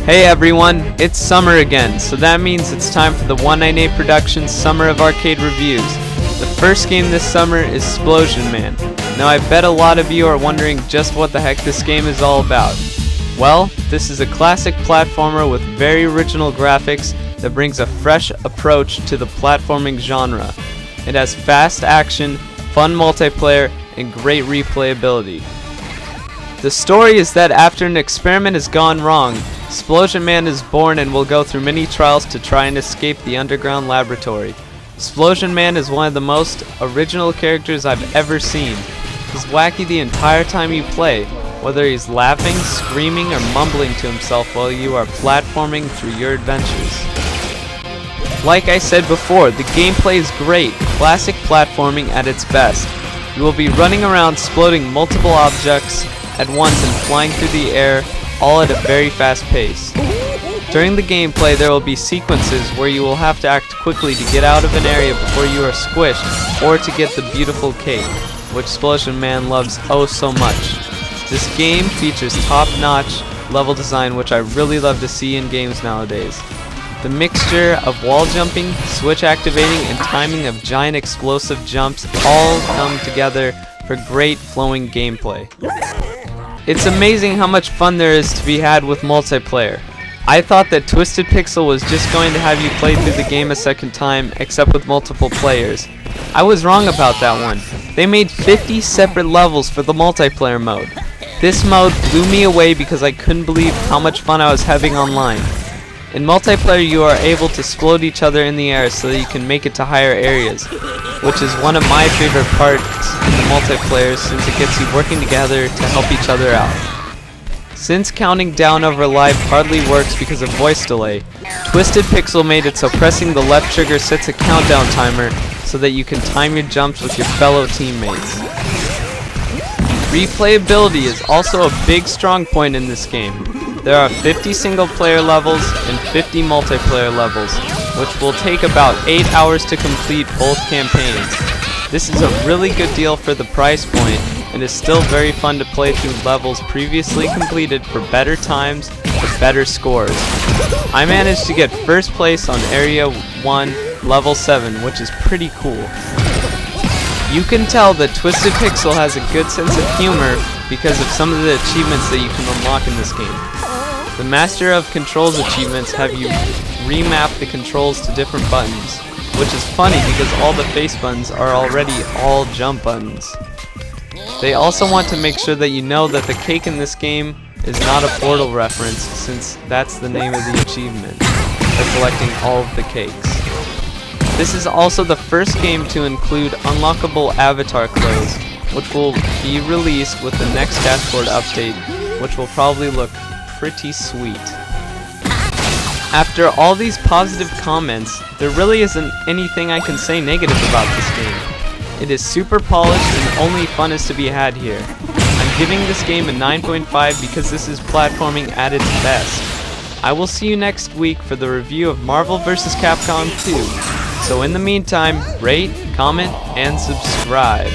Hey everyone, it's summer again, so that means it's time for the 198 Productions Summer of Arcade Reviews. The first game this summer is Splosion Man. Now I bet a lot of you are wondering just what the heck this game is all about. Well, this is a classic platformer with very original graphics that brings a fresh approach to the platforming genre. It has fast action, fun multiplayer, and great replayability. The story is that after an experiment has gone wrong, Splosion Man is born and will go through many trials to try and escape the underground laboratory. Splosion Man is one of the most original characters I've ever seen. He's wacky the entire time you play, whether he's laughing, screaming, or mumbling to himself while you are platforming through your adventures. Like I said before, the gameplay is great, classic platforming at its best. You will be running around exploding multiple objects at once and flying through the air, all at a very fast pace. During the gameplay there will be sequences where you will have to act quickly to get out of an area before you are squished, or to get the beautiful cake, which Splosion Man loves oh so much. This game features top-notch level design, which I really love to see in games nowadays. The mixture of wall jumping, switch activating, and timing of giant explosive jumps all come together for great flowing gameplay. It's amazing how much fun there is to be had with multiplayer. I thought that Twisted Pixel was just going to have you play through the game a second time, except with multiple players. I was wrong about that one. They made 50 separate levels for the multiplayer mode. This mode blew me away because I couldn't believe how much fun I was having online. In multiplayer you are able to explode each other in the air so that you can make it to higher areas, which is one of my favorite parts in the multiplayer since it gets you working together to help each other out. Since counting down over live hardly works because of voice delay, Twisted Pixel made it so pressing the left trigger sets a countdown timer so that you can time your jumps with your fellow teammates. Replayability is also a big strong point in this game. There are 50 single player levels and 50 multiplayer levels, which will take about 8 hours to complete both campaigns. This is a really good deal for the price point, and is still very fun to play through levels previously completed for better times with better scores. I managed to get first place on Area 1, Level 7, which is pretty cool. You can tell that Twisted Pixel has a good sense of humor because of some of the achievements that you can unlock in this game. The Master of Controls achievements have you remap the controls to different buttons, which is funny because all the face buttons are already all jump buttons. They also want to make sure that you know that the cake in this game is not a Portal reference, since that's the name of the achievement for collecting all of the cakes. This is also the first game to include unlockable avatar clothes, which will be released with the next dashboard update, which will probably look pretty sweet. After all these positive comments, there really isn't anything I can say negative about this game. It is super polished and only fun is to be had here. I'm giving this game a 9.5 because this is platforming at its best. I will see you next week for the review of Marvel vs. Capcom 2. So in the meantime, rate, comment, and subscribe.